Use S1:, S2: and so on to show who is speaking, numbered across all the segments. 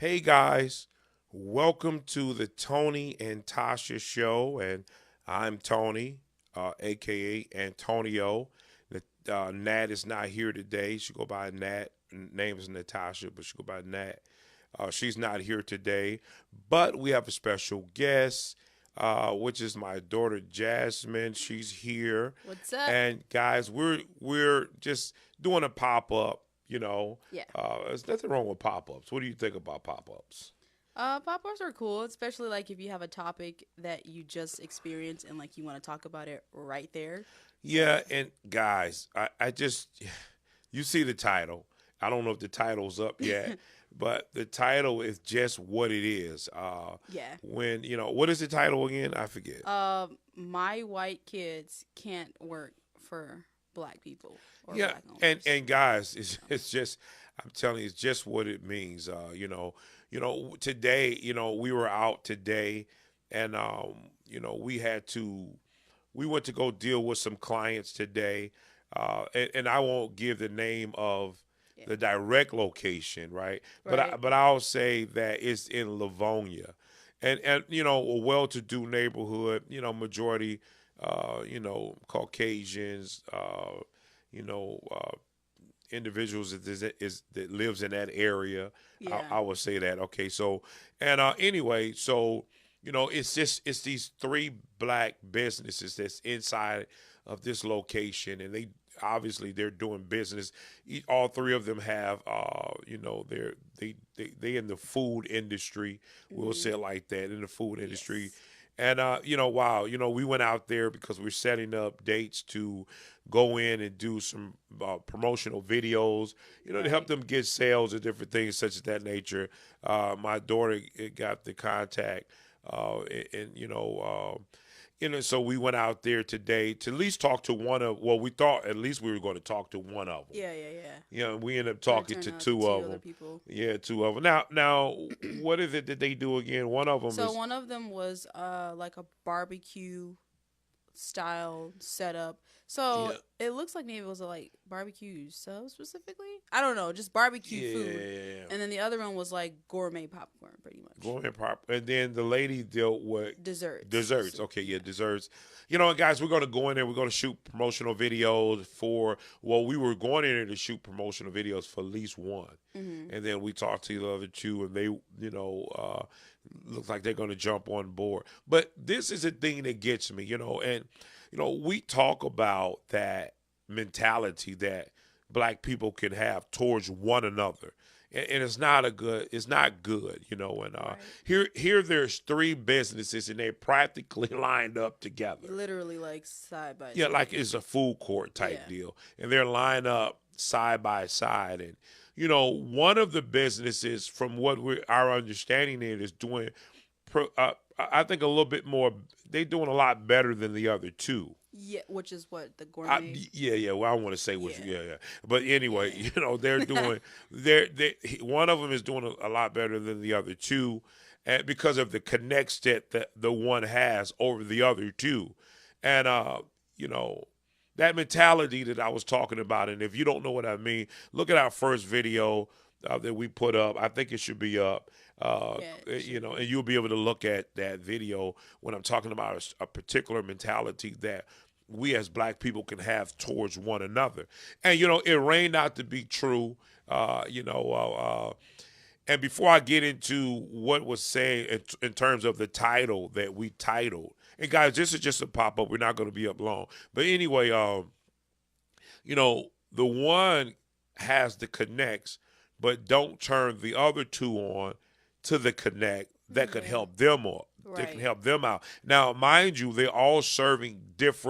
S1: Hey guys, welcome to the Tony and Tasha show, and I'm Tony, aka Antonio. Nat is not here today. She go by Nat. Name is Natasha, but she go by Nat. She's not here today, but we have a special guest, which is my daughter Jasmine. She's here,
S2: What's up?
S1: and guys, we're just doing a pop up.
S2: Yeah.
S1: There's nothing wrong with pop ups. What do you think about pop ups?
S2: Pop-ups are cool, especially like if you have a topic that you just experienced and like you want to talk about it right there. So
S1: Yeah, and guys, I just you see the title. I don't know if the title's up yet, but the title is just what it is.
S2: yeah.
S1: When what is the title again? I forget.
S2: My white kids can't work for black people or
S1: Yeah,
S2: black owners.
S1: and guys, it's just I'm telling you, it's just what it means. Today, we were out today, and we went to go deal with some clients today, and I won't give the name of
S2: Yeah.
S1: the direct location, right?
S2: Right.
S1: But I'll say that it's in Livonia, and a well-to-do neighborhood. Majority, Caucasians. You know, individuals that lives in that area. I
S2: Yeah.
S1: would say that. Okay, so and anyway, so it's these three black businesses that's inside of this location, and they obviously they're doing business. All three of them have they in the food industry. We'll
S2: Mhm.
S1: say it like that, in the food industry.
S2: Yes.
S1: And wow, we went out there because we're setting up dates to go in and do some promotional videos, to help
S2: Right.
S1: them get sales and different things such as that nature. My daughter got the contact, and so we went out there today to at least talk to one of. Well, we thought at least we were going to talk to one of them.
S2: Yeah, yeah, yeah.
S1: We ended up
S2: But it
S1: talking
S2: turned
S1: to
S2: out to
S1: two
S2: two
S1: of
S2: other
S1: them.
S2: people.
S1: Yeah, two of them. Now, what is it that they do again? One of them
S2: So
S1: is
S2: one of them was like a barbecue style setup. So
S1: yeah,
S2: it looks like maybe it was a like barbecue sub specifically. I don't know, just barbecue food.
S1: yeah.
S2: And then the other one was like gourmet popcorn, pretty much.
S1: Going pop, and then the lady dealt with
S2: Desserts.
S1: desserts. Okay, yeah, desserts. And guys, we're gonna go in there. We're gonna shoot promotional videos for. Well, we were going in there to shoot promotional videos for at least one,
S2: Mm-hmm.
S1: and then we talked to the other two, and they, looks like they're gonna jump on board. But this is the thing that gets me, and we talk about that mentality that black people can have towards one another, and it's not good, and
S2: Right.
S1: here there's three businesses and they're practically lined up together.
S2: Literally like side by
S1: Yeah, like
S2: side.
S1: it's a food court type
S2: Yeah.
S1: deal, and they're lined up side by side. And one of the businesses, from what our understanding is doing, I think a little bit more. They're doing a lot better than the other two.
S2: Yeah, which is what the gourmet.
S1: Yeah, yeah. Well, I want to say which,
S2: Yeah.
S1: yeah, yeah. But anyway, they're
S2: Yeah.
S1: doing, one of them is doing a lot better than the other two, and because of the connects that the one has over the other two, and you know, that mentality that I was talking about. And if you don't know what I mean, look at our first video that we put up. I think it should be up.
S2: Yeah, it should
S1: And
S2: be.
S1: you'll be able to look at that video when I'm talking about a particular mentality that we as black people can have towards one another. And it rained out to be true. And before I get into what was said in terms of the title that we titled, and guys, this is just a pop up. We're not going to be up long. But anyway, the one has the connects, but don't turn the other two on to the connect that could
S2: Yeah.
S1: help them up. That can
S2: Right.
S1: help them out. Now, mind you, they're all serving
S2: Types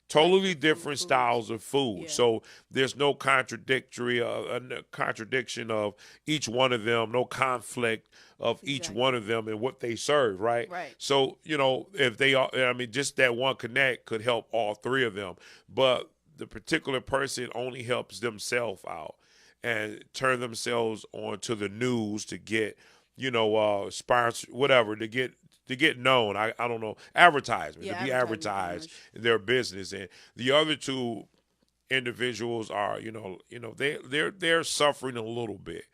S1: totally
S2: of
S1: different
S2: foods.
S1: styles of food.
S2: Yeah.
S1: So there's no contradiction of each one of them, no conflict of each one
S2: Exactly.
S1: of them and what they serve, right?
S2: Right.
S1: So if they are, I mean, just that one connect could help all three of them, but the particular person only helps themselves out and turn themselves on to the news to get sponsor whatever to get known. I don't know, advertisement,
S2: Yeah,
S1: to be
S2: advertisement pretty
S1: advertised
S2: much.
S1: in their business. And the other two individuals are, they're suffering a little bit.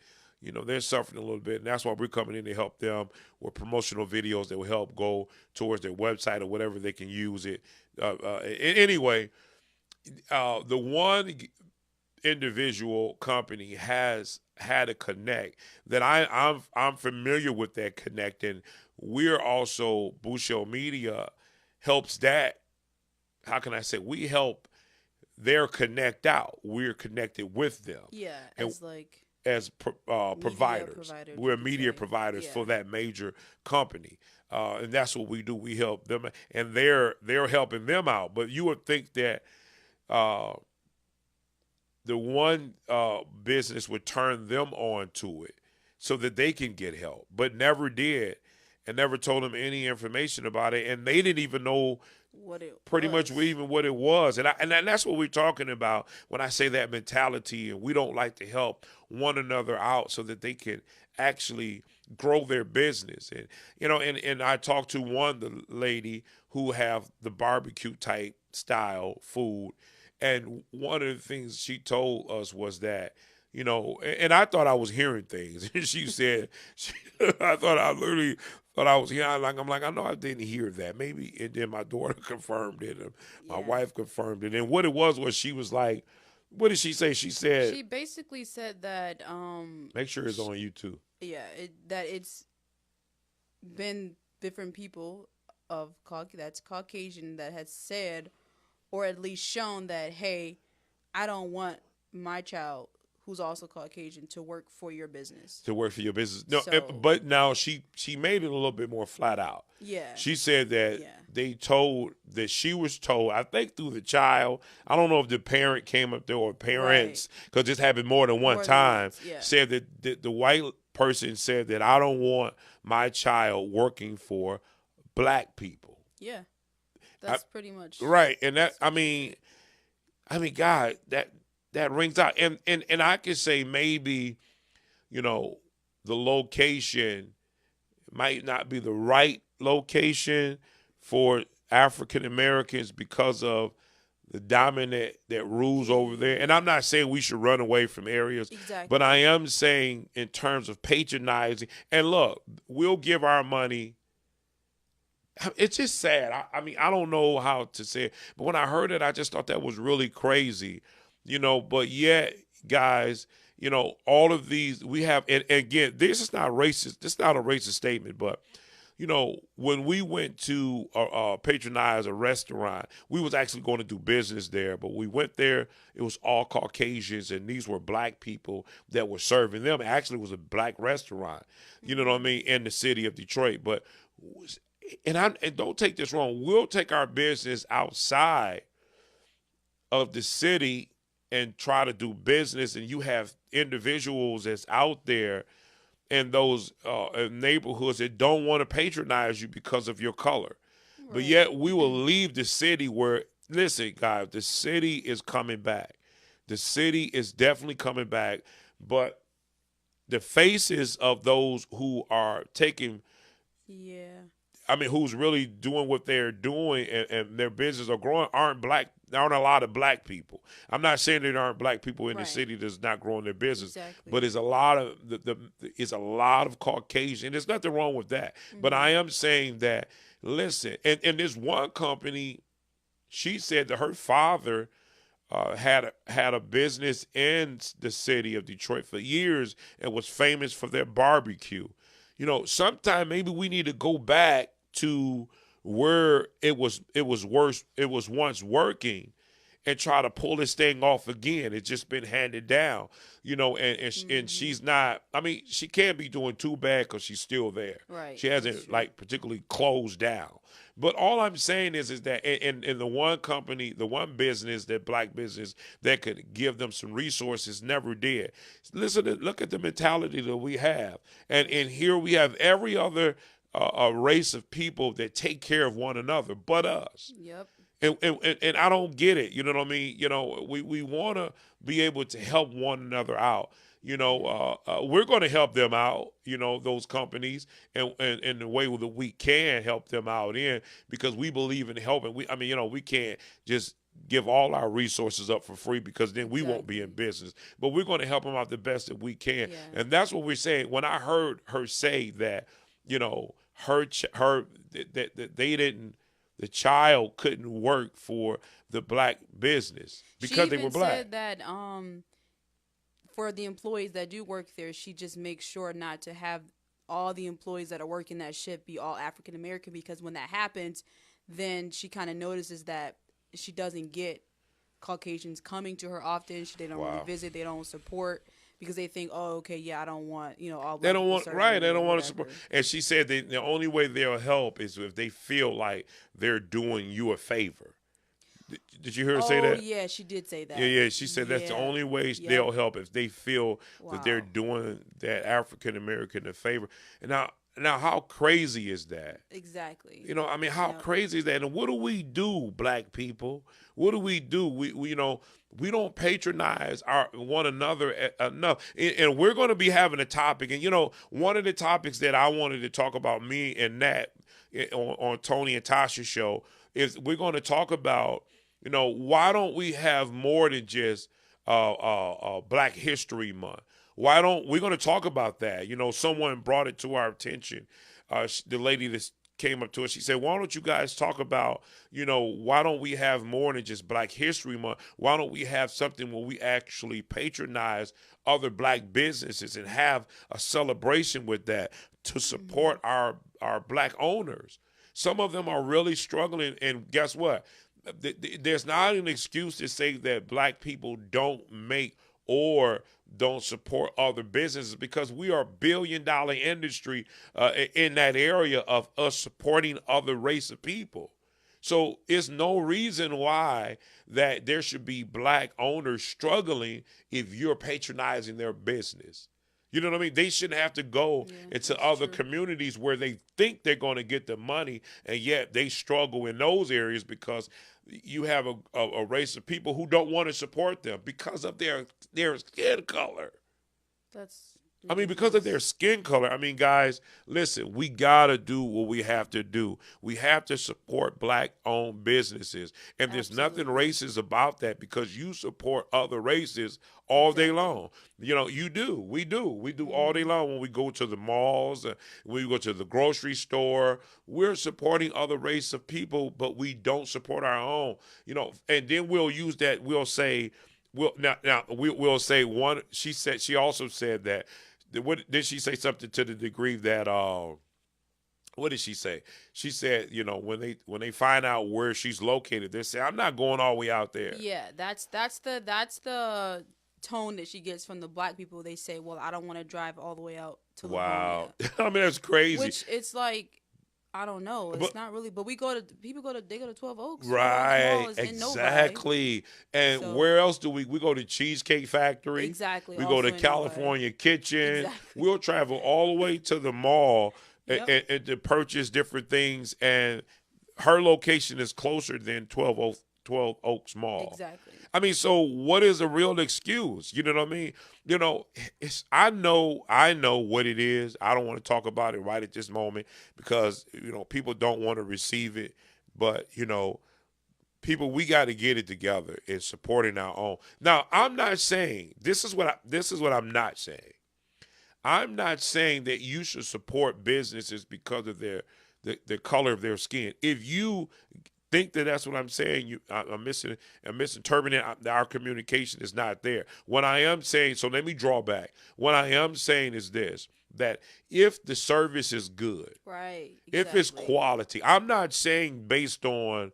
S1: they're suffering a little bit, and that's why we're coming in to help them with promotional videos that will help go towards their website or whatever they can use it. Anyway, the one individual company has had a connect that I'm familiar with that connect, and we're also Busho Media helps that. How can I say we help their connect out? We're connected with them.
S2: Yeah,
S1: and
S2: as like
S1: as
S2: media
S1: providers.
S2: providers, you
S1: We're
S2: could
S1: media
S2: say.
S1: providers
S2: Yeah.
S1: for that major company, and that's what we do. We help them, and they're helping them out. But you would think that uh, the one business would turn them on to it so that they can get help, but never did, and never told them any information about it, and they didn't even know
S2: What it
S1: pretty
S2: was.
S1: much even what it was. And that's what we're talking about when I say that mentality, and we don't like to help one another out so that they can actually grow their business. And and I talked to the lady who have the barbecue type style food, and one of the things she told us was that, and I thought I was hearing things. She said, I thought I literally thought I was hearing, I'm like, I know I didn't hear that. Maybe, and then my daughter confirmed it, and my
S2: Yeah.
S1: wife confirmed it. And what it was she was like, what did she say? She said,
S2: She basically said that
S1: make sure it's on YouTube.
S2: yeah, that it's been different people of that's Caucasian that had said, or at least shown that, hey, I don't want my child who's also Caucasian to work for your business.
S1: To work for your business. No,
S2: So-
S1: but now she made it a little bit more flat out.
S2: Yeah.
S1: She said that
S2: Yeah.
S1: she was told, I think through the child, I don't know if the parent came up there or parents, because this happened more than one
S2: More than
S1: time,
S2: once, yeah.
S1: said that the white person said that I don't want my child working for black people.
S2: Yeah. That's pretty much
S1: Right. And that, I mean, God, that rings out. And I could say maybe, the location might not be the right location for African Americans because of the dominant that rules over there. And I'm not saying we should run away from areas,
S2: Exactly.
S1: but I am saying in terms of patronizing. And look, we'll give our money. It's just sad. I mean, I don't know how to say it, but when I heard it, I just thought that was really crazy, But yet, guys, all of these we have, and again, this is not racist. This is not a racist statement, but when we went to patronize a restaurant, we was actually going to do business there, but we went there. It was all Caucasians, and these were black people that were serving them. Actually, it was a black restaurant, you know what I mean, in the city of Detroit. But and don't take this wrong. We'll take our business outside of the city and try to do business, and you have individuals that's out there in those neighborhoods that don't want to patronize you because of your color. But
S2: Right.
S1: yet we will leave the city where, listen, guys, the city is coming back. The city is definitely coming back, but the faces of those who are taking,
S2: Yeah.
S1: who's really doing what they're doing and their business are growing aren't black. There aren't a lot of black people. I'm not saying there aren't black people in the
S2: Right.
S1: city that's not growing their business,
S2: Exactly.
S1: but it's a lot of it's a lot of Caucasian. There's nothing wrong with that. But I am saying that, listen, and this one company, she said that her father had a business in the city of Detroit for years and was famous for their barbecue. Sometime maybe we need to go back to where it was once working and try to pull this thing off again. It's just been handed down, and she's not, she can't be doing too bad because she's still there.
S2: Right.
S1: She
S2: That's
S1: hasn't
S2: true.
S1: particularly closed down. But all I'm saying is that in the one company, the one business, that black business that could give them some resources never did. Listen, look at the mentality that we have. And here we have every other a race of people that take care of one another but us.
S2: Yep.
S1: And I don't get it. You know what I mean? We want to be able to help one another out. We're going to help them out, those companies, and in the way that we can help them out in, because we believe in helping. We can't just give all our resources up for free because then we won't be in
S2: Exactly.
S1: business. But we're going to help them out the best that we can.
S2: Yeah.
S1: And that's what we're saying. When I heard her say that, you know, her that they didn't, the child couldn't work for the black business
S2: She
S1: because they were
S2: even
S1: black.
S2: said that for the employees that do work there, she just makes sure not to have all the employees that are working that shift be all African American, because when that happens, then she kind of notices that she doesn't get Caucasians coming to her often. They don't really
S1: Wow.
S2: visit. They don't support because they think, oh, okay, yeah, I don't want all
S1: They
S2: black
S1: don't
S2: people
S1: want
S2: serving
S1: right.
S2: me
S1: They
S2: or
S1: don't want to
S2: whatever.
S1: support. And she said that the only way they'll help is if they feel like they're doing you a favor. Did you hear her say
S2: Oh
S1: that?
S2: yeah, she did say that.
S1: Yeah, yeah. She said that's the
S2: Yeah.
S1: only way
S2: Yep.
S1: they'll help if they feel that they're
S2: Wow.
S1: doing that African American a favor. And now, how crazy is that?
S2: Exactly.
S1: You know, I mean, how
S2: Yep.
S1: crazy is that? And what do we do, black people? What do? We you know, we don't patronize our one another enough. And we're going to be having a topic. And, you know, one of the topics that I wanted to talk about, me and Nat, on Tony and Tasha's show, is we're going to talk about, you know, why don't we have more than just Black History Month? Why don't we're going to talk about that? You know, someone brought it to our attention. The lady that came up to us, she said, "Why don't you guys talk about, you know, why don't we have more than just Black History Month? Why don't we have something where we actually patronize other black businesses and have a celebration with that to support our black owners? Some of them are really struggling, and guess what? There's not an excuse to say that black people don't make or don't support other businesses, because we are $1 billion industry in that area of us supporting other race of people. So it's no reason why that there should be black owners struggling if you're patronizing their business. You know what I mean? They shouldn't have to go into
S2: that's
S1: other
S2: true.
S1: communities where they think they're going to get the money, and yet they struggle in those areas because you have a race of people who don't want to support them because of their skin color.
S2: That's
S1: I mean, because of their
S2: ridiculous.
S1: skin color. I mean, guys, listen, we got to do what we have to do. We have to support black-owned businesses. And there's nothing
S2: Absolutely.
S1: racist about that, because you support other races all day
S2: Exactly.
S1: long. You know, you do. We do. We do all day long when we go to the malls, when we go to the grocery store. We're supporting other race of people, but we don't support our own. You know, and then we'll use that. We'll say, we'll say one. She also said that. What did she say? Something to the degree that what did she say? She said, you know, when they find out where she's located, they say, "I'm not going all the way out there."
S2: Yeah, that's the tone that she gets from the black people. They say, "Well, I don't want to drive all the way out to
S1: Wow,
S2: Livonia,"
S1: I mean, that's crazy.
S2: which it's like, I don't know. It's
S1: But
S2: not really, but they go to 12 Oaks. 12 Oaks
S1: right,
S2: Mall is in Novi.
S1: exactly. And
S2: So
S1: where else do we go to Cheesecake Factory?
S2: exactly.
S1: We go
S2: Also
S1: to
S2: in Novi.
S1: California Kitchen.
S2: Exactly.
S1: We'll travel all the way to the mall
S2: Yep.
S1: and to purchase different things. And her location is closer than 12 Oaks Mall.
S2: Exactly.
S1: I mean, so what is a real excuse? You know what I mean? You know, I know what it is. I don't want to talk about it right at this moment because, you know, people don't want to receive it. But, you know, people, we got to get it together in supporting our own. Now, I'm not saying this is what I'm not saying. I'm not saying that you should support businesses because of the color of their skin. If you think that that's what I'm saying, I'm misinterpreting. Our communication is not there. What I am saying, so let me draw back. What I am saying is this: that if the service is good,
S2: Right.
S1: if it's
S2: Exactly.
S1: quality, I'm not saying based on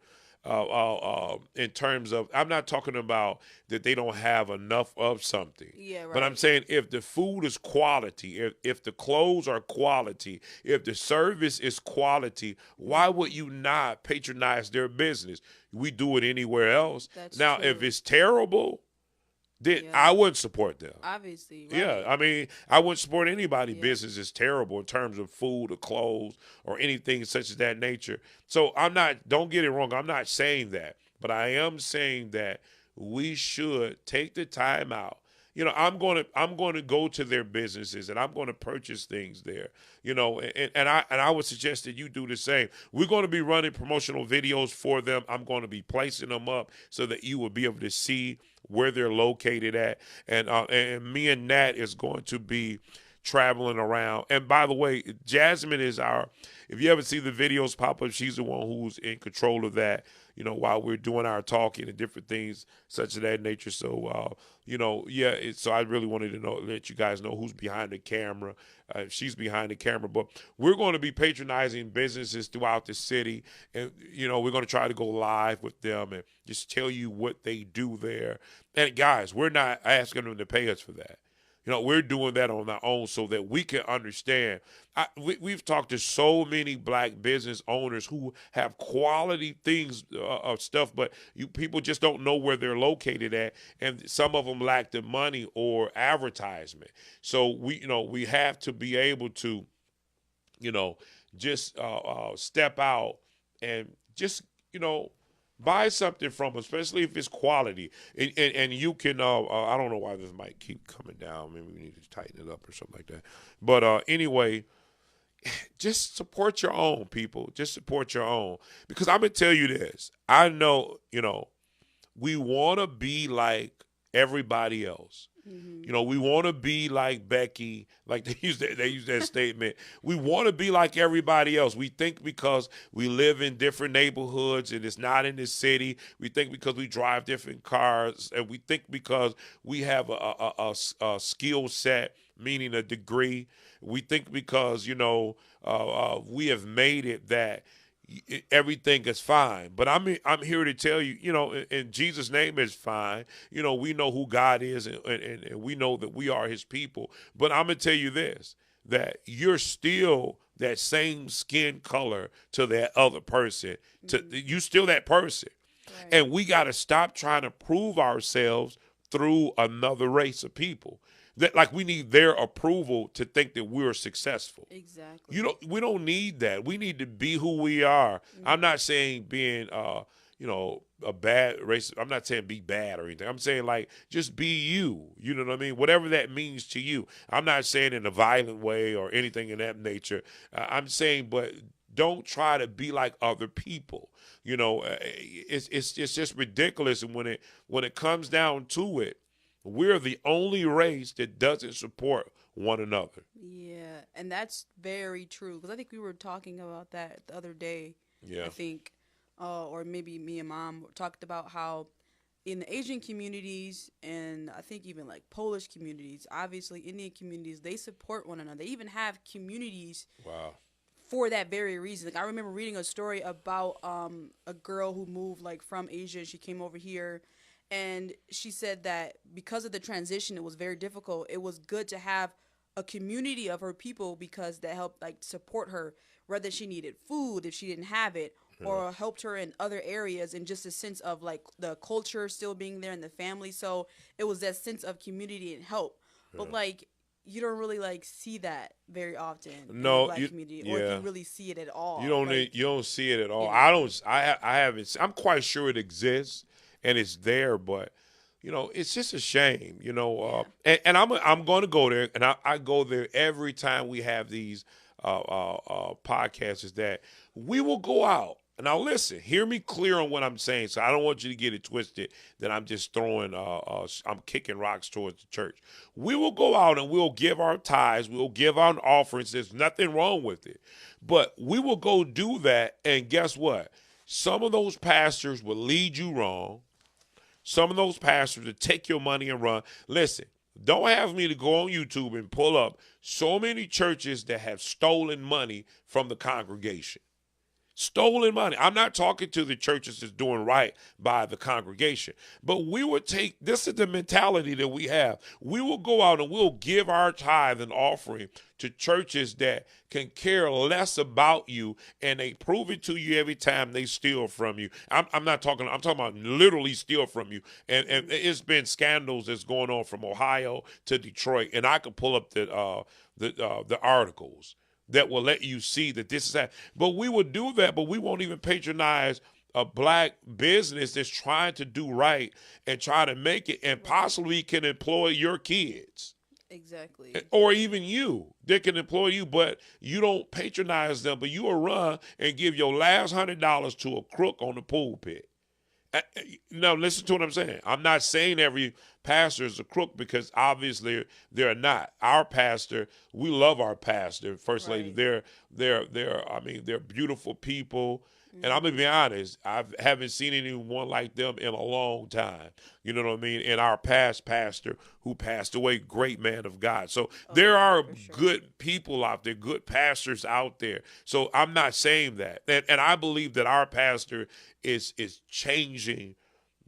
S1: in terms of, I'm not talking about that they don't have enough of something.
S2: Yeah.
S1: But I'm
S2: Right.
S1: saying if the food is quality, if the clothes are quality, if the service is quality, why would you not patronize their business? We do it anywhere else.
S2: That's
S1: Now, if
S2: true.
S1: it's terrible, then
S2: Yeah.
S1: I wouldn't support them.
S2: Obviously. Right.
S1: Yeah, I mean, I wouldn't support anybody'
S2: Yeah.
S1: business is terrible in terms of food or clothes or anything such as that nature. So don't get it wrong, I'm not saying that, but I am saying that we should take the time out. I'm going to go to their businesses and I'm going to purchase things there. And I would suggest that you do the same. We're going to be running promotional videos for them. I'm going to be placing them up so that you will be able to see where they're located at. And me and Nat is going to be traveling around. And by the way, Jasmine is if you ever see the videos pop up, she's the one who's in control of that, while we're doing our talking and different things such of that nature. So, so I really wanted to let you guys know who's behind the camera. She's behind the camera, but we're going to be patronizing businesses throughout the city. And, we're going to try to go live with them and just tell you what they do there. And guys, we're not asking them to pay us for that. We're doing that on our own so that we can understand. We've talked to so many black business owners who have quality things of stuff, but people just don't know where they're located at, and some of them lack the money or advertisement. So we have to be able to, just step out and just buy something from them, especially if it's quality. And you can, I don't know why this might keep coming down. Maybe we need to tighten it up or something like that. But anyway, just support your own, people. Just support your own. Because I'm going to tell you this. I know, we want to be like everybody else. We want to be like Becky, like they use that statement. We want to be like everybody else. We think because we live in different neighborhoods and it's not in the city. We think because we drive different cars, and we think because we have a skill set, meaning a degree. We think because we have made it that everything is fine. But I'm here to tell you, in Jesus' name is fine. We know who God is, and we know that we are his people. But I'm going to tell you this, that you're still that same skin color to that other person. You still that person. Right. And we got to stop trying to prove ourselves through another race of people. That, like, we need their approval to think that we're successful.
S2: Exactly.
S1: We don't need that. We need to be who we are. Mm-hmm. I'm not saying being, a bad racist. I'm not saying be bad or anything. I'm saying, like, just be you. You know what I mean? Whatever that means to you. I'm not saying in a violent way or anything in that nature. I'm saying, but don't try to be like other people. It's just ridiculous. And when it comes down to it, we're the only race that doesn't support one another.
S2: Yeah, and that's very true. Because I think we were talking about that the other day.
S1: Yeah.
S2: I think, or maybe me and Mom talked about how in the Asian communities, and I think even like Polish communities, obviously Indian communities, they support one another. They even have communities.
S1: Wow.
S2: For that very reason. Like, I remember reading a story about a girl who moved from Asia. She came over here. And she said that because of the transition, it was very difficult. It was good to have a community of her people because that helped support her, whether she needed food if she didn't have it, or helped her in other areas, and just a sense of the culture still being there and the family. So it was that sense of community and help. Yeah. But you don't really see that very often.
S1: No,
S2: in the Black community, or if you really see it at all.
S1: You don't see it at all.
S2: Yeah.
S1: I haven't. I'm quite sure it exists. And it's there, but it's just a shame, And I'm going to go there, and I go there every time we have these podcasts. Is that we will go out. Now listen, hear me clear on what I'm saying. So I don't want you to get it twisted that I'm just I'm kicking rocks towards the church. We will go out and we'll give our tithes, we'll give our offerings. There's nothing wrong with it, but we will go do that, and guess what? Some of those pastors will lead you wrong. Some of those pastors will take your money and run. Listen, don't have me to go on YouTube and pull up so many churches that have stolen money from the congregation. Stolen money. I'm not talking to the churches that's doing right by the congregation, but we would take, this is the mentality that we have. We will go out and we'll give our tithe and offering to churches that can care less about you, and they prove it to you every time they steal from you. I'm talking about literally steal from you. And it's been scandals that's going on from Ohio to Detroit, and I could pull up the articles that will let you see that this is that. But we will do that, but we won't even patronize a black business that's trying to do right and try to make it, and possibly can employ your kids.
S2: Exactly.
S1: Or even you, they can employ you, but you don't patronize them, but you will run and give your last $100 to a crook on the pulpit. Now, listen to what I'm saying. I'm not saying every pastor is a crook, because obviously they're not. Our pastor, we love our pastor, First Lady.
S2: Right.
S1: They're beautiful people. And I'm gonna be honest, I haven't seen anyone like them in a long time. You know what I mean? And our past pastor, who passed away, great man of God. So there are
S2: For sure.
S1: good people out there, good pastors out there. So I'm not saying that, and I believe that our pastor is changing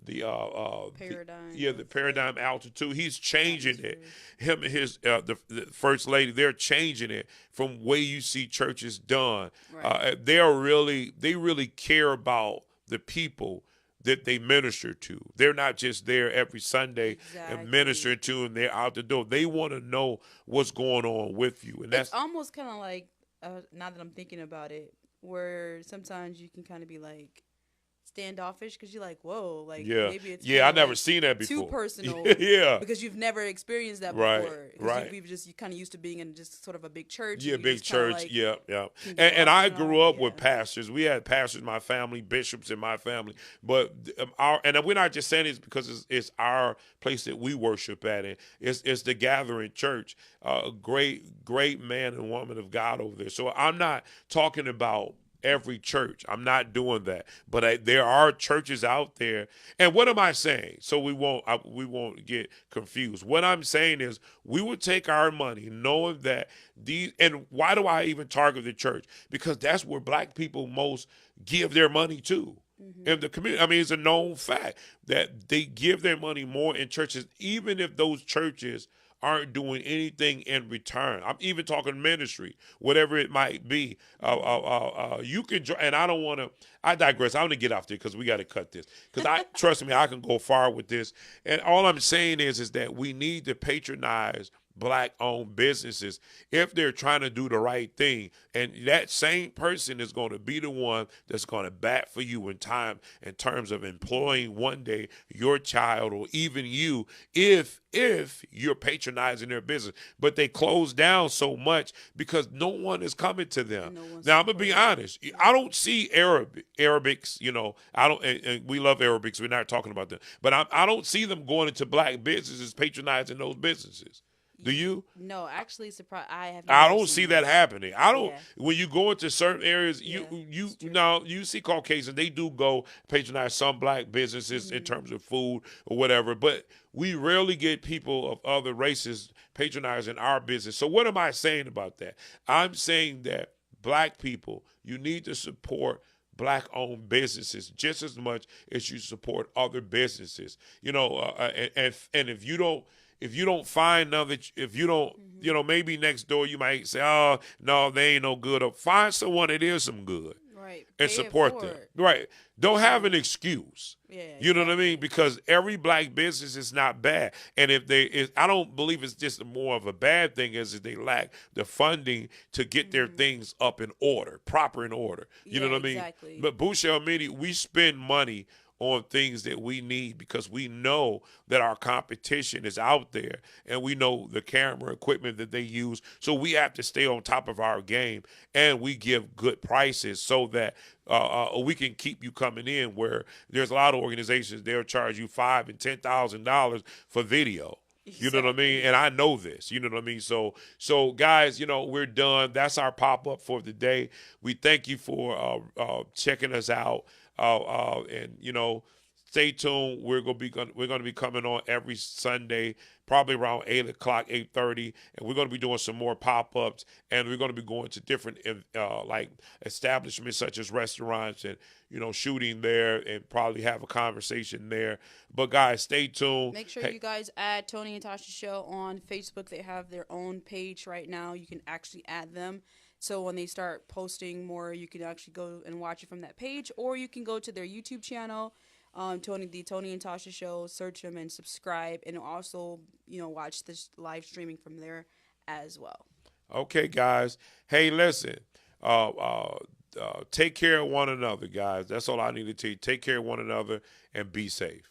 S2: Paradigm.
S1: the paradigm altitude. He's changing it.
S2: Atmosphere.
S1: Him and his the First Lady, they're changing it from way you see churches done.
S2: Right.
S1: They really care about the people that they minister to. They're not just there every Sunday and
S2: Exactly.
S1: ministering to, and they're out the door. They want to know what's going on with you, and that's
S2: It's almost kind of like, now that I'm thinking about it, where sometimes you can kind of be like standoffish because you're like, whoa, like maybe it's
S1: I
S2: kinda,
S1: never
S2: like,
S1: seen that
S2: too
S1: before.
S2: personal.
S1: Yeah,
S2: Because you've never experienced that
S1: right,
S2: before.
S1: right.
S2: We've just, you kind of used to being in just sort of a big church.
S1: Yeah,
S2: and you
S1: big
S2: just kinda,
S1: church.
S2: like,
S1: Yeah.
S2: can go
S1: And
S2: off
S1: I
S2: and
S1: grew
S2: on.
S1: up with
S2: Yeah.
S1: pastors. We had pastors in my family, bishops in my family. But we're not just saying this because it's our place that we worship at, and it's the gathering church. Great man and woman of God over there. So I'm not talking about every church. I'm not doing that. But there are churches out there. And what am I saying? So we won't get confused. What I'm saying is, we would take our money knowing that these, and why do I even target the church? Because that's where black people most give their money to. In the community. I mean, it's a known fact that they give their money more in churches, even if those churches aren't doing anything in return. I'm even talking ministry, whatever it might be. You can, and I don't want to. I digress. I want to get off there because we got to cut this. Because trust me, I can go far with this. And all I'm saying is that we need to patronize black-owned businesses if they're trying to do the right thing, and that same person is going to be the one that's going to bat for you in terms of employing one day your child or even you, if you're patronizing their business. But they close down so much because no one is coming to them. Now I'm gonna be honest, I don't see Arabics, I don't, and we love Arabics, we're not talking about them, but I don't see them going into black businesses patronizing those businesses. Do you?
S2: No, actually, surprise. I
S1: don't see that happening. I don't.
S2: Yeah.
S1: When you go into certain areas,
S2: Yeah,
S1: you see Caucasians. They do go patronize some black businesses in terms of food or whatever. But we rarely get people of other races patronizing our business. So what am I saying about that? I'm saying that black people, you need to support black-owned businesses just as much as you support other businesses. And if you don't find none that, if you don't, maybe next door you might say, oh, no, they ain't no good. Or find someone that is some good.
S2: Right.
S1: And
S2: Pay
S1: support
S2: it
S1: them.
S2: forward.
S1: Right. Don't have an excuse.
S2: Yeah.
S1: You know what I mean?
S2: exactly.
S1: Because every black business is not bad. And I don't believe it's just more of a bad thing as if they lack the funding to get their things up in order, proper in order. You know
S2: Yeah,
S1: what I mean?
S2: exactly.
S1: But Boucher Midi, we spend money on things that we need because we know that our competition is out there and we know the camera equipment that they use. So we have to stay on top of our game, and we give good prices so that we can keep you coming in, where there's a lot of organizations, they'll charge you $5,000 and $10,000 for video. You know what I mean? And I know this. You know what I mean? So guys, we're done. That's our pop-up for the day. We thank you for checking us out. And stay tuned. We're going to be coming on every Sunday, probably around 8:00, 8:30, and we're going to be doing some more pop-ups, and we're going to be going to different like establishments such as restaurants, and shooting there, and probably have a conversation there. But guys, stay tuned.
S2: Make sure you guys add Tony and Tasha Show on Facebook. They have their own page right now. You can actually add them. So when they start posting more, you can actually go and watch it from that page, or you can go to their YouTube channel, Tony and Tasha Show. Search them and subscribe, and also watch this live streaming from there as well.
S1: Okay, guys. Hey, listen. take care of one another, guys. That's all I need to tell you. Take care of one another and be safe.